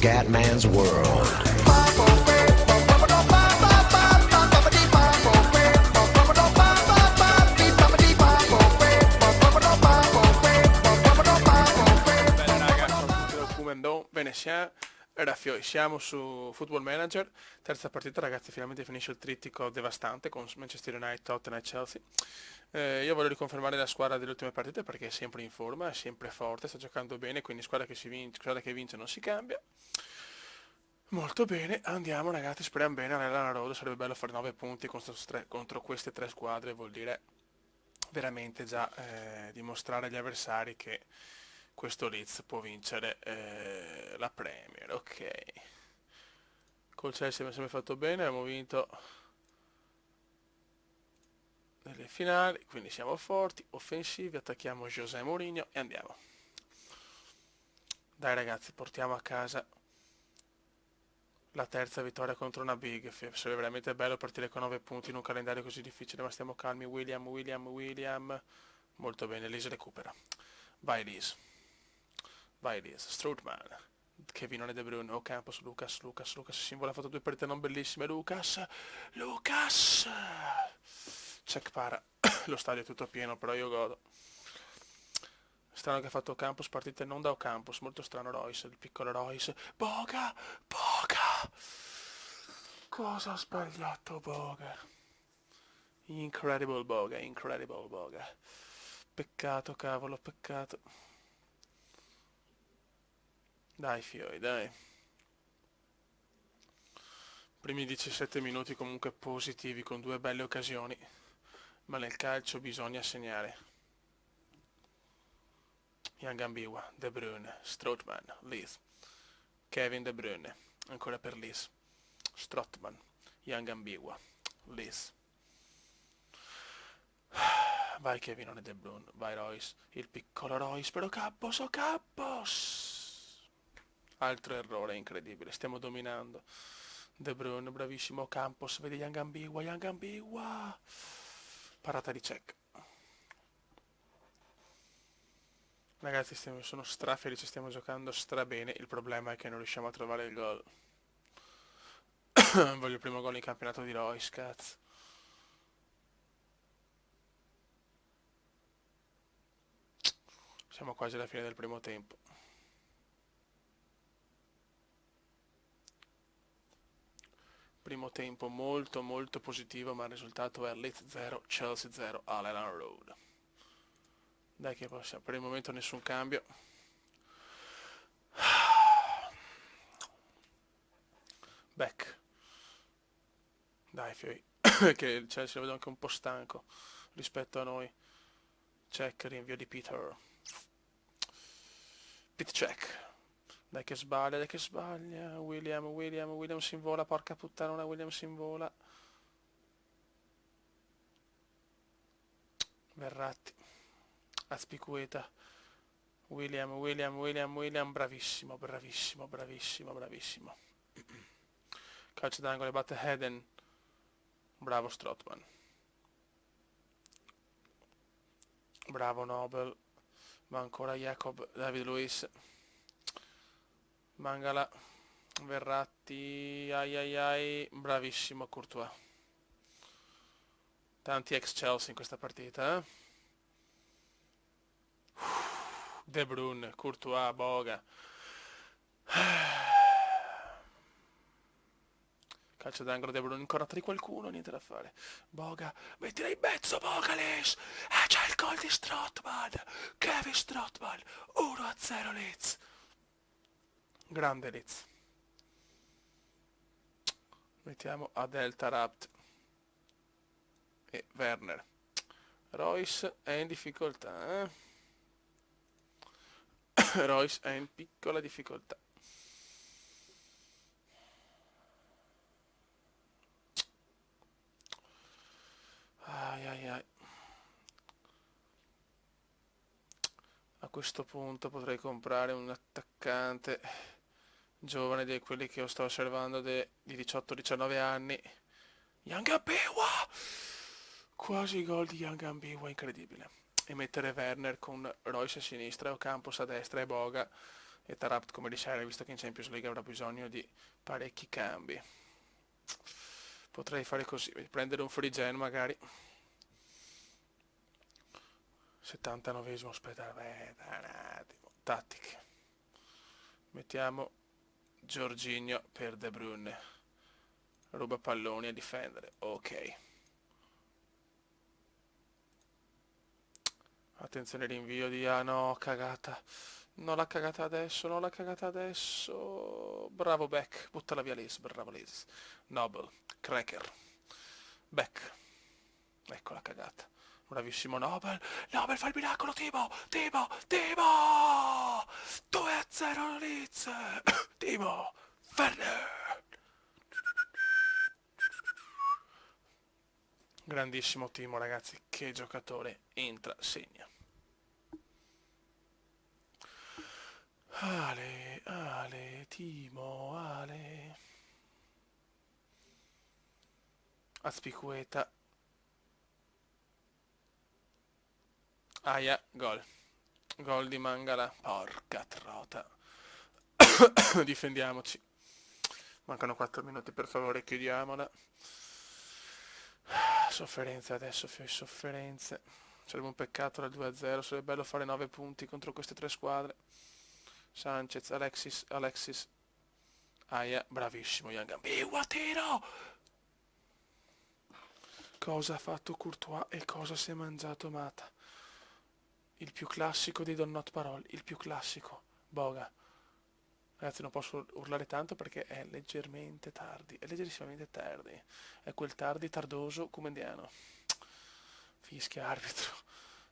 Scatman's World. Bene raga, ciao a tutti dal Comendo, bene siamo su Football Manager, terza partita ragazzi, finalmente finisce il trittico devastante con Manchester United, Tottenham e Chelsea. Io voglio riconfermare la squadra delle ultime partite perché è sempre in forma, è sempre forte, sta giocando bene, quindi squadra che vince non si cambia. Molto bene, andiamo ragazzi, speriamo bene all'Elland Road, sarebbe bello fare 9 punti contro queste tre squadre, vuol dire veramente già dimostrare agli avversari che questo Leeds può vincere la Premier. Ok, col Chelsea abbiamo sempre fatto bene, abbiamo vinto nelle finali, quindi siamo forti, offensivi, attacchiamo José Mourinho e andiamo. Dai ragazzi, portiamo a casa la terza vittoria contro una Big. Sarebbe veramente bello partire con 9 punti in un calendario così difficile, ma stiamo calmi. William. Molto bene, Liz recupera. Vai Liz. Strootman. Kevin De Bruyne, Ocampos, Lucas, Sinvola ha fatto due partite non bellissime, Lucas! Check para, lo stadio è tutto pieno, però io godo. Strano che ha fatto Ocampos, partite non da Ocampos, molto strano Royce, il piccolo Royce. Boga! Cosa ha sbagliato Boga? Incredible Boga. Peccato, cavolo, peccato. Dai fioi, dai. Primi 17 minuti comunque positivi con due belle occasioni, ma nel calcio bisogna segnare. Yangambiwa, De Bruyne, Strootman, Lees. Kevin De Bruyne, ancora per Lees. Strootman, Yangambiwa, Lees. Vai Kevin De Bruyne, vai Royce, il piccolo Royce, però Cappos! Altro errore incredibile, stiamo dominando. De Bruyne, bravissimo, Campos, vedi Yangambiwa. Parata di check. Ragazzi, sono strafelici, stiamo giocando strabene, il problema è che non riusciamo a trovare il gol. Voglio il primo gol in campionato di Royce, cazzo. Siamo quasi alla fine del primo tempo. Primo tempo molto positivo, ma il risultato è Leeds 0, Chelsea 0 all'Elland Road. Dai che possiamo, per il momento nessun cambio. Back. Dai fioi, che il Chelsea lo vedo anche un po' stanco rispetto a noi. Check, rinvio di Peter. Pit check. Dai che sbaglia. William si invola, porca puttana, William si invola. Verratti. Azpilicueta. William, bravissimo. Calcio d'angolo, batte Heden. Bravo Strootman. Bravo Nobel. Ma ancora Jacob, David Luiz. Mangala. Verratti. Ai. Bravissimo Courtois. Tanti ex Chelsea in questa partita, eh? De Bruyne, Courtois, Boga. Calcio d'angolo, De Bruyne, incornata di qualcuno, niente da fare. Boga, mettila in mezzo, Bogales! C'è il gol di Strootman! Kevin Strootman! 1-0 Leeds! Grande Leeds. Mettiamo Adel Taarabt e Werner. Royce è in difficoltà, Royce è in piccola difficoltà. Ai. A questo punto potrei comprare un attaccante giovane di quelli che io sto osservando di 18-19 anni. Yangambiwa! Quasi gol di Yangambiwa, incredibile. E mettere Werner con Royce a sinistra e Ocampos a destra e Boga e Taarabt come riserva, visto che in Champions League avrà bisogno di parecchi cambi. Potrei fare così, prendere un free gen magari. 79esimo, aspetta, dai un attimo. Tattiche. Mettiamo Jorginho per De Bruyne. Ruba palloni a difendere. Ok. Attenzione rinvio di... Ah no, cagata. Non l'ha cagata adesso, non l'ha cagata adesso. Bravo Beck. Buttala via Liz, bravo Liz. Noble. Cracker. Beck. Ecco la cagata. Bravissimo Nobel. Nobel fa il miracolo, Timo. Timo. Timo. 2-0 Leeds. Timo. Werner. Grandissimo Timo, ragazzi. Che giocatore. Entra, segna. Ale, Ale, Timo, Ale. Azpilicueta. Aia, gol. Gol di Mangala. Porca trota. Difendiamoci. Mancano 4 minuti, per favore, chiudiamola. Sofferenze adesso, sofferenze. Sarebbe un peccato dal 2-0, sarebbe bello fare 9 punti contro queste 3 squadre. Sanchez, Alexis. Aia, bravissimo Young. Ambigua, tiro! Cosa ha fatto Courtois e cosa si è mangiato Mata? Il più classico dei Don Not Parole, il più classico. Boga. Ragazzi, non posso urlare tanto perché è leggermente tardi, è leggerissimamente tardi. È quel tardi tardoso comendiano. Fischia, arbitro.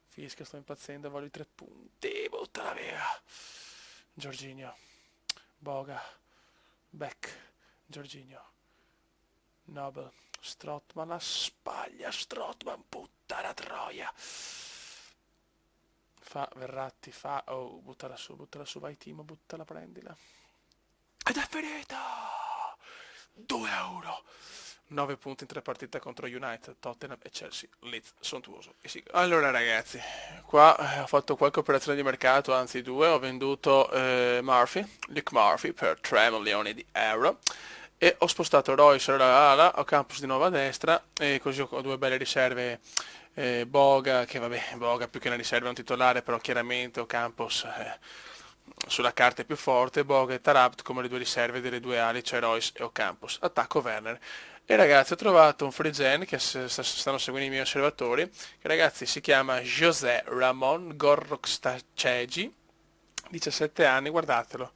Fischia, sto impazzendo, voglio i 3 punti. Buttala via. Jorginho. Boga. Beck. Jorginho. Nobel. Strootman la spaglia. Strootman, puttana troia. Fa Verratti, fa... Oh, buttala su, vai Timo, buttala, prendila. Ed è finita! 2-1. 9 punti in 3 partite contro United, Tottenham e Chelsea. Leeds, sontuoso. E sì. Allora ragazzi, qua ho fatto qualche operazione di mercato, anzi 2. Ho venduto Luke Murphy per 3 milioni di euro. E ho spostato Royce alla ala, ho Campos di nuovo a destra, e così ho 2 belle riserve. Boga, che vabbè, Boga più che una riserva è un titolare, però chiaramente Campos sulla carta è più forte. Boga e Taarabt come le 2 riserve delle 2 ali, cioè Royce e Ocampos. Attacco Werner. E ragazzi, ho trovato un free gen che stanno seguendo i miei osservatori, che ragazzi si chiama José Ramon Gorrokstachegi, 17 anni, guardatelo.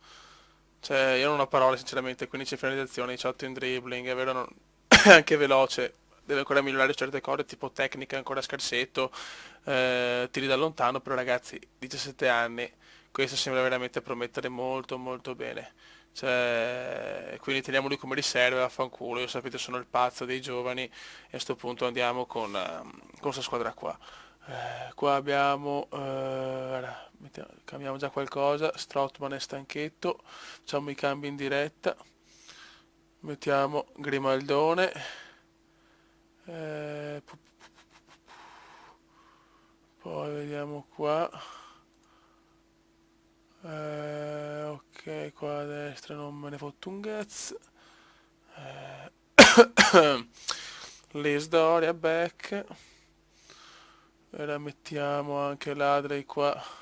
Cioè, io non ho parole sinceramente, 15 in finalizzazione, 18 in dribbling, è vero, è anche veloce, deve ancora migliorare certe cose, tipo tecnica ancora scarsetto, tiri da lontano, però ragazzi, 17 anni, questo sembra veramente promettere molto molto bene. Cioè, quindi teniamo lui come riserva, vaffanculo, io sapete sono il pazzo dei giovani e a sto punto andiamo con questa squadra qua. Qua abbiamo, cambiamo già qualcosa, Strootman è stanchetto, facciamo i cambi in diretta, mettiamo Grimaldone, poi vediamo qua, ok, qua a destra non me ne fotto un cazzo, Lesdoria, Beck, ora mettiamo anche l'Adrey qua,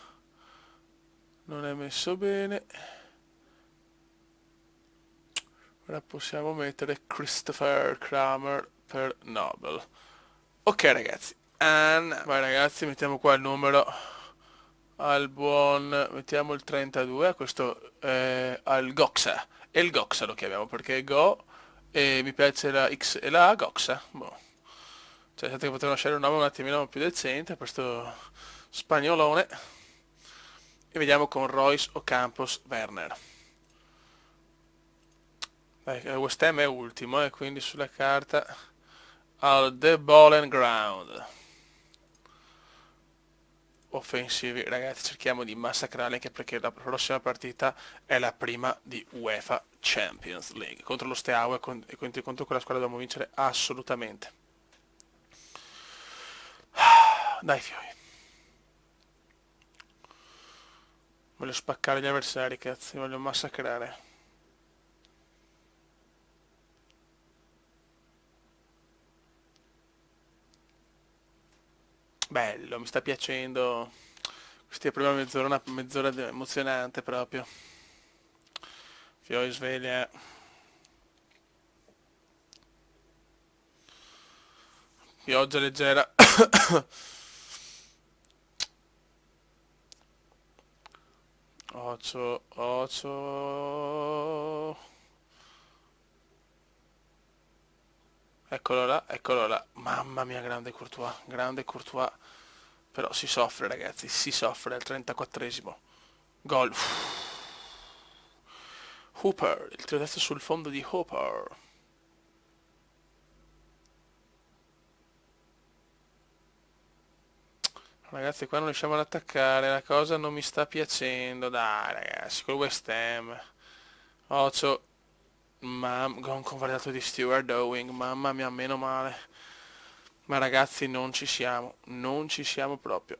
non è messo bene, ora possiamo mettere Christopher Kramer per Nobel. Ok ragazzi, vai ragazzi, mettiamo qua il numero al buon, mettiamo il 32, questo al Goxa, e il Goxa lo chiamiamo perché è Go e mi piace la X e la A, Goxa, boh. Cioè, sapete che potevano scegliere un nome un attimino più decente, questo spagnolone, e vediamo con Royce o Campos Werner. West Ham è ultimo, e quindi sulla carta al The Ball and Ground. Offensivi, ragazzi, cerchiamo di massacrarli anche perché la prossima partita è la prima di UEFA Champions League contro lo Steaua e contro quella squadra dobbiamo vincere assolutamente. Dai fioi. Voglio spaccare gli avversari, cazzo, li voglio massacrare. Bello, mi sta piacendo. Questa è prima mezz'ora, una mezz'ora emozionante proprio. Fioi sveglia. Pioggia leggera. Ocio, ocio. Eccolo là, eccolo là. Mamma mia, grande Courtois, grande Courtois. Però si soffre, ragazzi, si soffre al 34esimo. Gol. Hooper, il tiro destro sul fondo di Hooper. Ragazzi, qua non riusciamo ad attaccare, la cosa non mi sta piacendo. Dai, ragazzi, col West Ham. Ocio, gol convalidato di Stewart Owing, mamma mia, meno male. Ma ragazzi, non ci siamo proprio.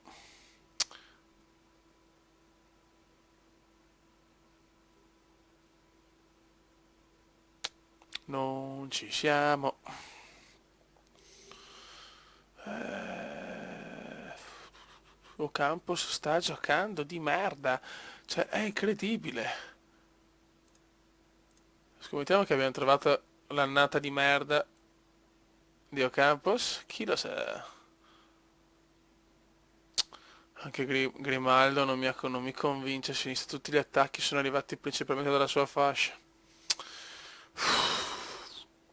Non ci siamo. Ocampos sta giocando di merda. Cioè, è incredibile. Scommettiamo che abbiamo trovato l'annata di merda di Ocampos. Chi lo sa? Anche Grimaldo non mi convince a sinistra. Tutti gli attacchi sono arrivati principalmente dalla sua fascia.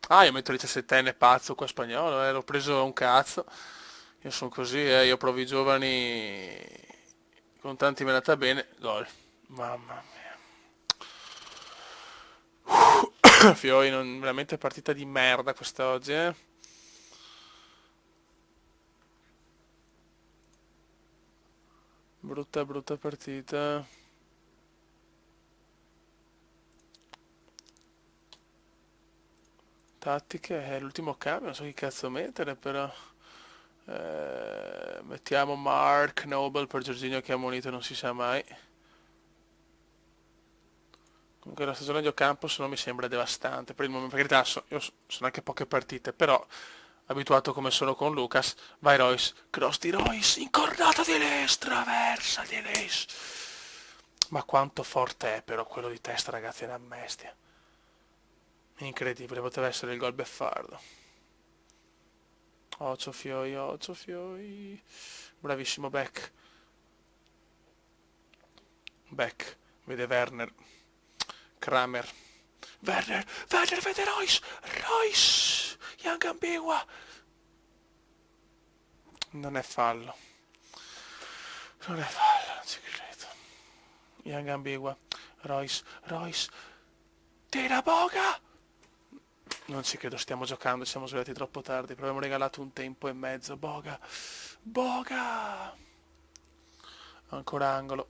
Ah, io metto il 17enne pazzo qua spagnolo, l'ho preso un cazzo. Io sono così, io provo i giovani con tanti menata bene. Gol. Mamma mia. Fioi, veramente partita di merda quest'oggi, eh. Brutta, brutta partita. Tattiche, è l'ultimo cambio, non so chi cazzo mettere, però. Mettiamo Mark Noble per Giorginio che ha ammonito, non si sa mai. Comunque la stagione di Ocampos non mi sembra devastante per il momento, per carità, io sono anche poche partite, però abituato come sono con Lucas, vai Royce, cross di Royce, incornata di Les, traversa di Les. Ma quanto forte è però quello di testa, ragazzi, è una bestia. Incredibile, poteva essere il gol beffardo. Ocio Fioi, Ocio Fioi. Bravissimo Beck. Beck, vede Werner. Kramer. Werner, Werner vede Royce. Royce. Young ambigua. Non è fallo. Non è fallo, non ci credo. Young ambigua. Royce, Royce. Tira Boga. Non ci credo, stiamo giocando, siamo svegliati troppo tardi, però abbiamo regalato un tempo e mezzo. Boga. Boga. Ancora angolo.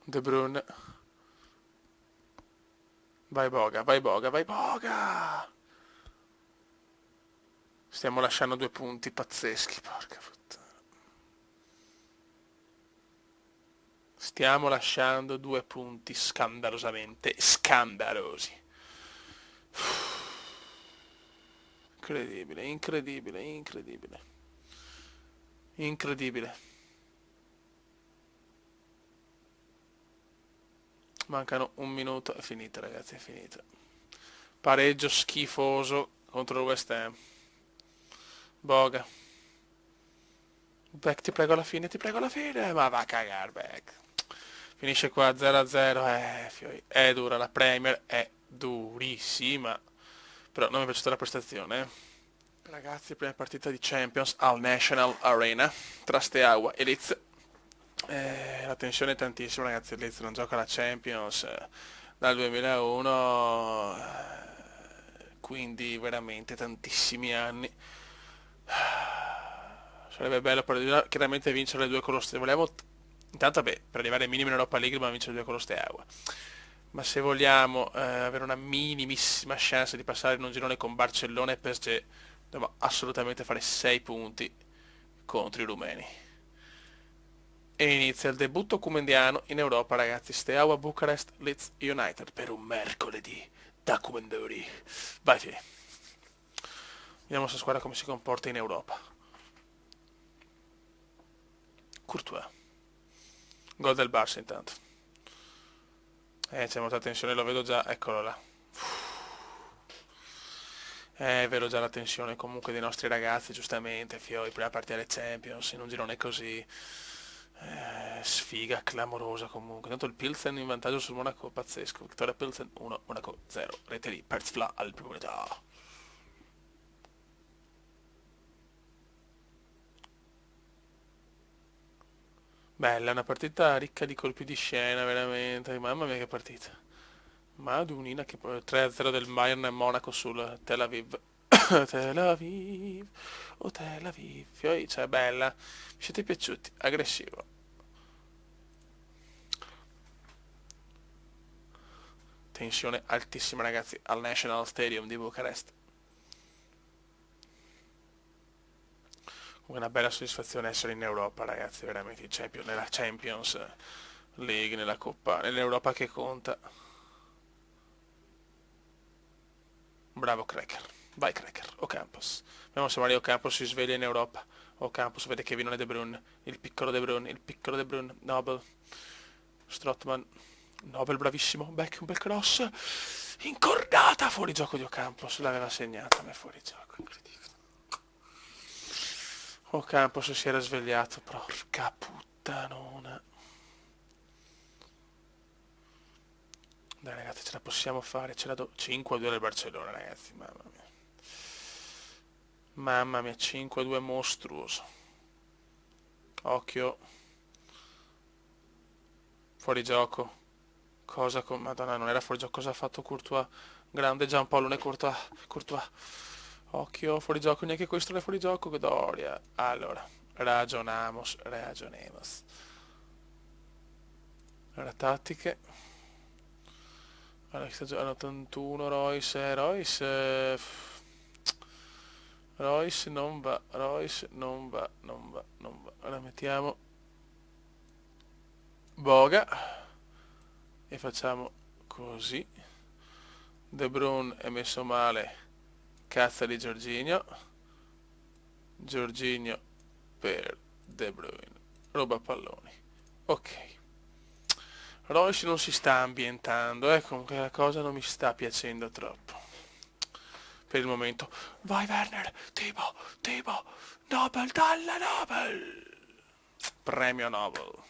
De Bruyne. Vai Boga, vai Boga, vai Boga! Stiamo lasciando 2 punti pazzeschi, porca puttana. Stiamo lasciando 2 punti scandalosamente scandalosi. Incredibile, incredibile, incredibile. Incredibile. Mancano un minuto, è finita ragazzi, è finita. Pareggio schifoso contro il West Ham. Boga. Beck, ti prego alla fine, ti prego alla fine. Ma va a cagare, Beck. Finisce qua 0-0. Fioi. È dura, la Premier è durissima. Però non mi è piaciuta la prestazione. Ragazzi, prima partita di Champions al National Arena tra Steaua e Leeds. La tensione è tantissima, ragazzi. Il Leeds non gioca la Champions dal 2001, quindi veramente tantissimi anni. Sarebbe bello chiaramente vincere le due con lo Steaua. Intanto, beh, per arrivare ai minimi in Europa League dobbiamo vincere le due con lo Steaua. Ma se vogliamo avere una minimissima chance di passare in un girone con Barcellona e PSG, dobbiamo assolutamente fare 6 punti contro i rumeni. E inizia il debutto cumendiano in Europa, ragazzi. Steaua Bucarest Leeds United per un mercoledì da Comendori. Vai, Fie. Vediamo se squadra come si comporta in Europa. Courtois. Gol del Barça intanto. C'è molta tensione, lo vedo già, eccolo là. Vedo già la tensione comunque dei nostri ragazzi, giustamente, Fioi, prima partita alle Champions, in un girone così. Sfiga clamorosa comunque. Tanto il Pilsen in vantaggio sul Monaco, pazzesco. Vittoria Pilsen 1, Monaco 0. Rete di Pertzfla al primo unità. Bella, una partita ricca di colpi di scena, veramente. Mamma mia che partita. Madunina che 3-0 del Bayern e Monaco sul Tel Aviv. Tel Aviv, oh Tel Aviv. Fioi, cioè bella. Mi siete piaciuti, aggressivo. Tensione altissima ragazzi al National Stadium di Bucarest. Una bella soddisfazione essere in Europa ragazzi, veramente nella Champions League, nella Coppa, nell'Europa che conta. Bravo Cracker, vai Cracker, Ocampos. Vediamo se Mario Ocampos si sveglia in Europa. Ocampos vede che viene De Bruyne, il piccolo De Bruyne, Nobel, Strootman, Nobel bravissimo, Beck, un bel cross, incordata, fuori gioco di Ocampos, l'aveva segnata ma è fuori gioco, incredibile. Ocampos si era svegliato, porca puttanona. Dai ragazzi, ce la possiamo fare, ce la do. 5-2 del Barcellona ragazzi, mamma mia. Mamma mia, 5-2 mostruoso. Occhio. Fuori gioco. Cosa con... Madonna, non era fuori gioco, cosa ha fatto Courtois? Grande Giampaolo, ne Courtois. Courtois. Occhio, fuori gioco, neanche questo non è fuori gioco, Doria. Allora, ragionemos. Allora, tattiche. Allora, sta giocando 81, Royce non va, non va. Allora mettiamo Boga e facciamo così. De Bruyne è messo male, cazza di Jorginho per De Bruyne, ruba palloni. Ok. Royce non si sta ambientando, comunque la cosa non mi sta piacendo troppo. Per il momento. Vai Werner, Tipo, Nobel, dalla Nobel. Premio Nobel.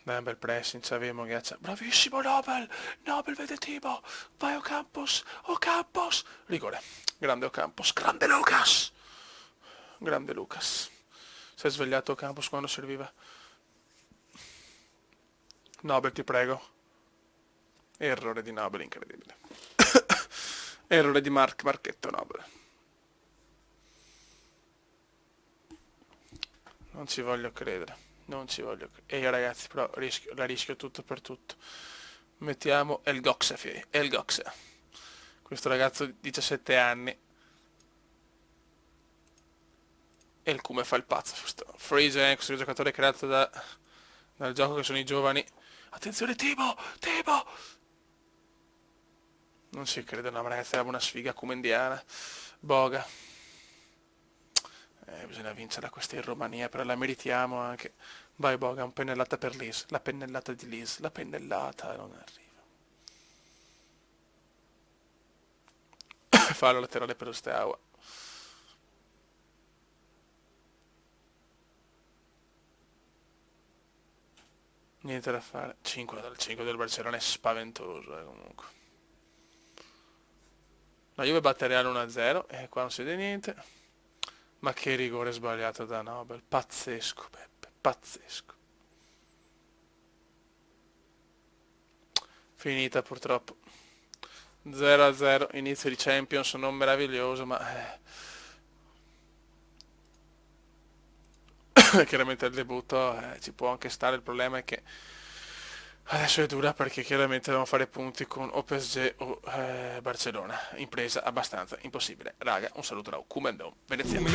Dai, un bel pressing, ci avevamo ghiaccia. Bravissimo Nobel! Nobel vede Tipo! Vai Ocampos! Rigore. Grande Ocampos, grande Lucas! Grande Lucas. Si è svegliato Ocampos quando serviva. Nobel, ti prego. Errore di Nobel, incredibile. Errore di Marchetto Nobel. Non ci voglio credere. E io ragazzi, però la rischio tutto per tutto. Mettiamo El Goxe, El Goxe. Questo ragazzo di 17 anni. E il come fa il pazzo. Freeze, questo giocatore creato dal gioco che sono i giovani. Attenzione, Tipo! Non ci credo, no, ragazzi, era una sfiga comendiana. Boga. Bisogna vincere questa in Romania, però la meritiamo anche. Vai Boga, un pennellata per Liz. La pennellata di Liz. La pennellata non arriva. Fallo laterale per lo Steaua. Niente da fare. 5 dal 5 del Barcellona è spaventoso comunque. La Juve batte Real 1-0 e qua non si vede niente. Ma che rigore sbagliato da Nobel. Pazzesco, Peppe. Pazzesco. Finita purtroppo. 0-0. Inizio di Champions non meraviglioso, ma... chiaramente il debutto ci può anche stare. Il problema è che Adesso è dura perché chiaramente devono fare punti con o PSG o Barcellona. Impresa abbastanza impossibile. Raga, un saluto da Kumendo, veneziano.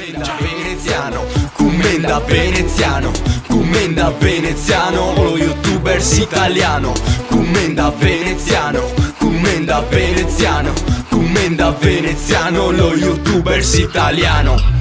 Commenda veneziano, commenda veneziano, lo youtubers italiano. Commenda veneziano, commenda veneziano, commenda veneziano, lo youtubers italiano.